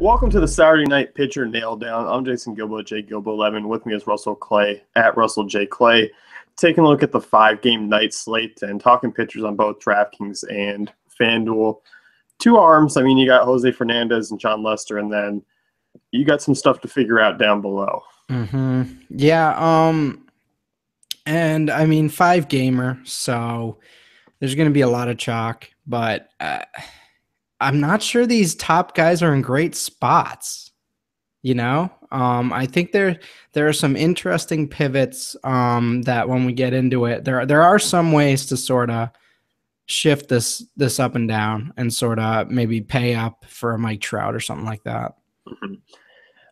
Welcome to the Saturday Night Pitcher Nail Down. I'm Jason Gilbo, J Gilbo 11. With me is Russell Clay at Russell J Clay. Taking a look at the 5-game night slate and talking pitchers on both DraftKings and FanDuel. Two arms. I mean, you got Jose Fernandez and John Lester, and then you got some stuff to figure out down below. Yeah. And I mean, 5-gamer, so there's going to be a lot of chalk, but I'm not sure these top guys are in great spots. I think there are some interesting pivots that when we get into it, there are some ways to sort of shift this up and down and sort of maybe pay up for a Mike Trout or something like that.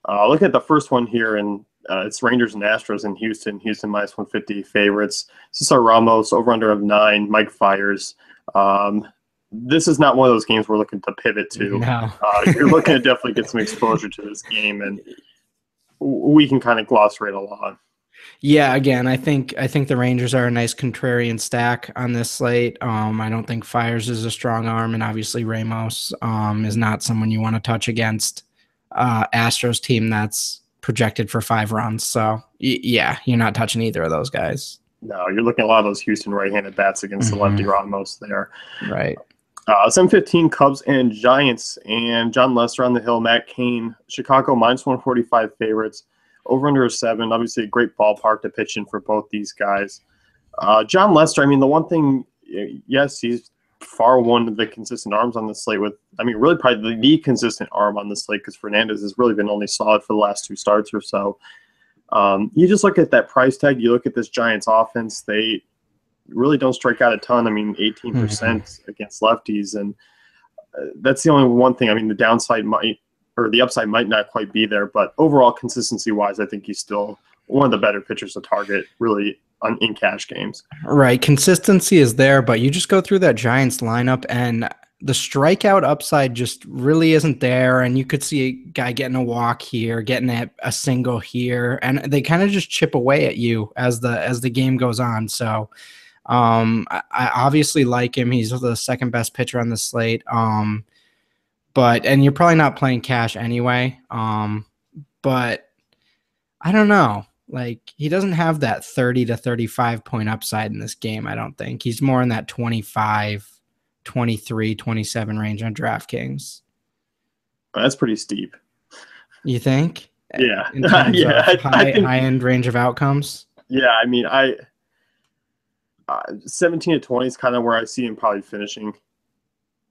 Look at the first one here, and it's Rangers and Astros in Houston. Houston minus 150 favorites. Cesar Ramos over under of 9. Mike Fiers. This is not one of those games we're looking to pivot to. No. You're looking to definitely get some exposure to this game, and we can kind of gloss right along. Yeah, again, I think the Rangers are a nice contrarian stack on this slate. I don't think Fiers is a strong arm, and obviously Ramos is not someone you want to touch against Astros team that's projected for 5 runs. So yeah, you're not touching either of those guys. No, you're looking at a lot of those Houston right-handed bats against the lefty Ramos there. Right. 7:15 Cubs and Giants, and John Lester on the hill. Matt Cain, Chicago minus 145 favorites. Over under 7. Obviously, a great ballpark to pitch in for both these guys. John Lester, I mean, the one thing, yes, he's far one of the consistent arms on the slate with, I mean, really probably the consistent arm on the slate because Fernandez has really been only solid for the last 2 starts or so. You just look at that price tag, you look at this Giants offense, they really don't strike out a ton. I mean, 18% against lefties, and that's the only one thing. I mean, the downside might, or the upside might not quite be there, but overall consistency-wise, I think he's still one of the better pitchers to target, really, in cash games. Right, consistency is there, but you just go through that Giants lineup, and the strikeout upside just really isn't there, and you could see a guy getting a walk here, getting a single here, and they kind of just chip away at you as the game goes on. So I obviously like him. He's the second best pitcher on the slate. And you're probably not playing cash anyway. But I don't know. Like, he doesn't have that 30 to 35 point upside in this game, I don't think. He's more in that 25, 23, 27 range on DraftKings. That's pretty steep. You think? Yeah. In terms yeah. of high-end range of outcomes? Yeah, I mean, 17 to 20 is kind of where I see him probably finishing,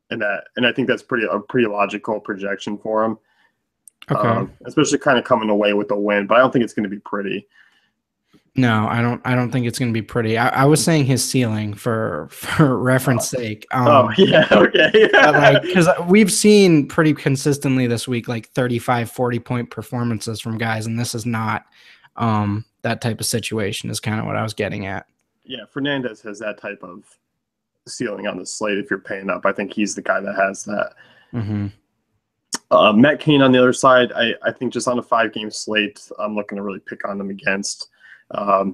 and I think that's a pretty logical projection for him. Okay, especially kind of coming away with a win, but I don't think it's going to be pretty. No, I don't think it's going to be pretty. I was saying his ceiling for reference sake. Yeah, okay. Because we've seen pretty consistently this week, like 35, 40 point performances from guys, and this is not that type of situation is kind of what I was getting at. Yeah, Fernandez has that type of ceiling on the slate if you're paying up. I think he's the guy that has that. Matt Cain on the other side, I think just on a 5-game slate, I'm looking to really pick on him against. I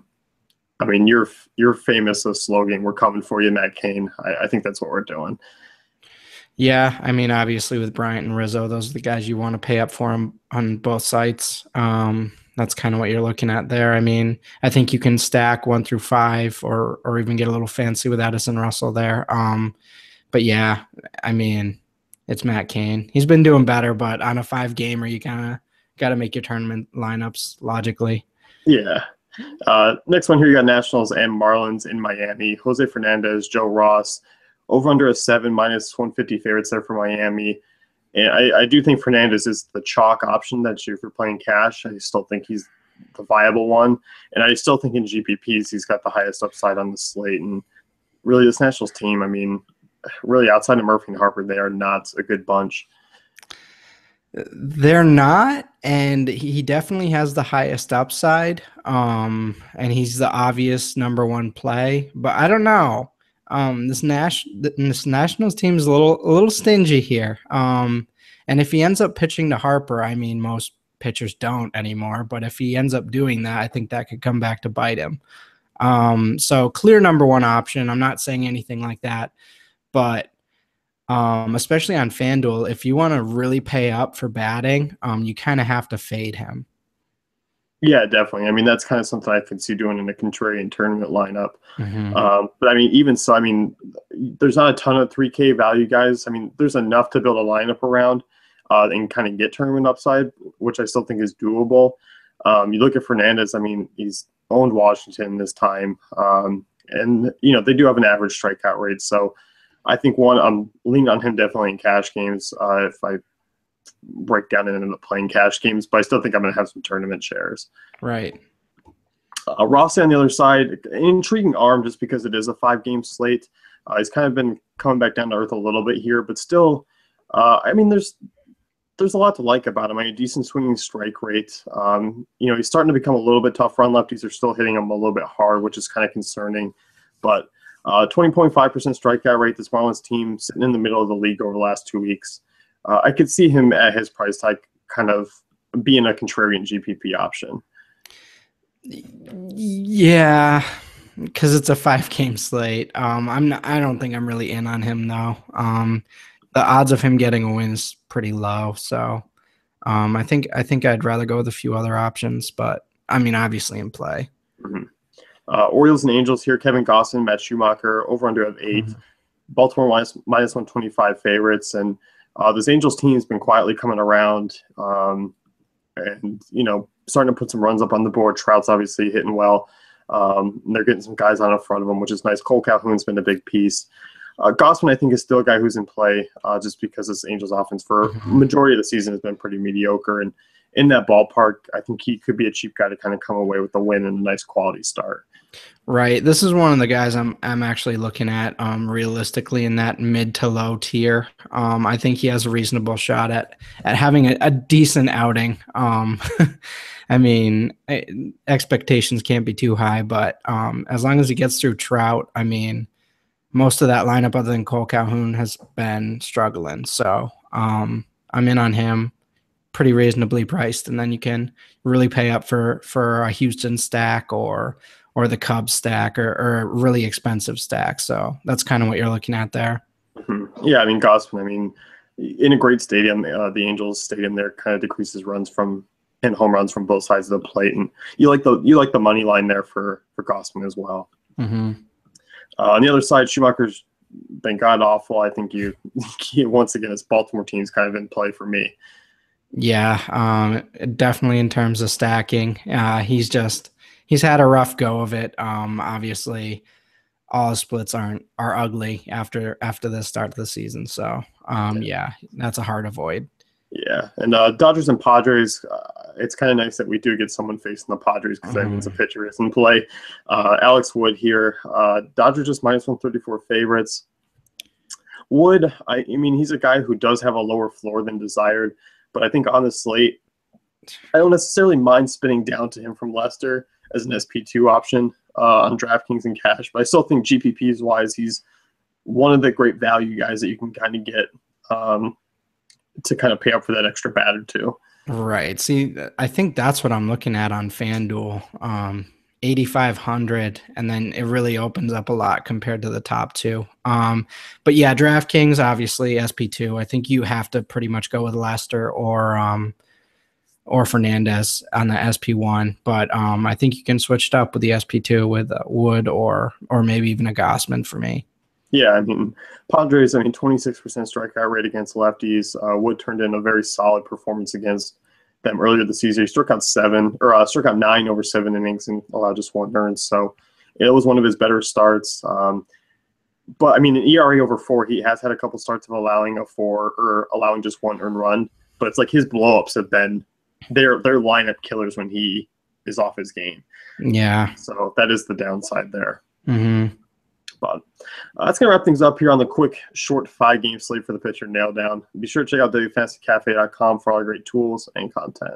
mean, you're famous a slogan, "We're coming for you, Matt Cain." I think that's what we're doing. Yeah, I mean, obviously with Bryant and Rizzo, those are the guys you want to pay up for them on both sites. That's kind of what you're looking at there. I mean, I think you can stack 1 through 5 or even get a little fancy with Addison Russell there. But yeah, I mean, it's Matt Cain. He's been doing better, but on a 5-gamer, you kind of got to make your tournament lineups logically. Yeah. Next one here, you got Nationals and Marlins in Miami. Jose Fernandez, Joe Ross, over under a 7, minus 150 favorites there for Miami. And I do think Fernandez is the chalk option that if you're playing cash. I still think he's the viable one. And I still think in GPPs he's got the highest upside on the slate. And really this Nationals team, I mean, really outside of Murphy and Harper, they are not a good bunch. They're not, and he definitely has the highest upside. And he's the obvious number 1 play. But I don't know. This Nationals team is a little stingy here. And if he ends up pitching to Harper, I mean, most pitchers don't anymore, but if he ends up doing that, I think that could come back to bite him. So clear number 1 option. I'm not saying anything like that, but Especially on FanDuel. If you want to really pay up for batting, you kind of have to fade him. Yeah, definitely. I mean, that's kind of something I could see doing in a contrarian tournament lineup. Mm-hmm. But I mean, even so, I mean, there's not a ton of 3K value guys. I mean, there's enough to build a lineup around and kind of get tournament upside, which I still think is doable. You look at Fernandez. I mean, he's owned Washington this time, and they do have an average strikeout rate. So I think I'm leaning on him definitely in cash games if I break down and end up playing cash games, but I still think I'm going to have some tournament shares. Right. Rossi on the other side, an intriguing arm just because it is a 5-game slate. He's kind of been coming back down to earth a little bit here, but still, I mean, there's a lot to like about him. I mean, a decent swinging strike rate. He's starting to become a little bit tough. Run lefties are still hitting him a little bit hard, which is kind of concerning. But 20.5% strikeout rate, this Marlins team sitting in the middle of the league over the last 2 weeks. I could see him at his price tag kind of being a contrarian GPP option. Yeah, because it's a 5-game slate. I don't think I'm really in on him though. The odds of him getting a win is pretty low. So, I think I'd rather go with a few other options, but I mean, obviously in play. Mm-hmm. Orioles and Angels here. Kevin Gausman, Matt Schumacher, over under of 8. Mm-hmm. Baltimore minus 125 favorites, and this Angels team has been quietly coming around, and starting to put some runs up on the board. Trout's obviously hitting well. They're getting some guys on in front of them, which is nice. Cole Calhoun's been a big piece. Gausman, I think, is still a guy who's in play just because this Angels offense for majority of the season has been pretty mediocre. And in that ballpark, I think he could be a cheap guy to kind of come away with a win and a nice quality start. Right. This is one of the guys I'm actually looking at realistically in that mid to low tier. I think he has a reasonable shot at having a decent outing. I mean, expectations can't be too high, but as long as he gets through Trout, I mean, most of that lineup other than Cole Calhoun has been struggling. So I'm in on him, pretty reasonably priced, and then you can really pay up for a Houston stack or the Cubs stack or a really expensive stack. So that's kind of what you're looking at there. Mm-hmm. Yeah, I mean, Gausman, I mean, in a great stadium, the Angels stadium there kind of decreases runs and home runs from both sides of the plate. And you like the money line there for Gausman as well. Mm-hmm. On the other side, Schumacher's been god awful. I think once again, it's Baltimore team's kind of in play for me. Yeah, definitely in terms of stacking. He's had a rough go of it. Obviously, all his splits are ugly after the start of the season. So, yeah, that's a hard avoid. Yeah, and Dodgers and Padres, it's kind of nice that we do get someone facing the Padres because that means a pitcher is in play. Alex Wood here. Dodgers just minus 134 favorites. Wood, I mean, he's a guy who does have a lower floor than desired, but I think on the slate, I don't necessarily mind spinning down to him from Leicester as an SP2 option on DraftKings and cash, but I still think GPPs wise, he's one of the great value guys that you can kind of get to kind of pay up for that extra batter too. Right. See, I think that's what I'm looking at on FanDuel, 8,500, and then it really opens up a lot compared to the top two. But yeah, DraftKings, obviously SP2. I think you have to pretty much go with Leicester or Fernandez on the SP1. But I think you can switch it up with the SP2 with Wood or maybe even a Gausman for me. Yeah, I mean, Padres, 26% strikeout rate against lefties. Wood turned in a very solid performance against them earlier this season. He struck out 9 over 7 innings and allowed just 1 earned. So it was one of his better starts. But, I mean, an ERA over 4, he has had a couple starts of allowing a 4 or allowing just 1 earned run. But it's like his blowups have been they're lineup killers when he is off his game. Yeah. So that is the downside there. Mm-hmm. But that's going to wrap things up here on the quick, short 5-game slate for the pitcher nail down. Be sure to check out WFantasyCafe.com for all great tools and content.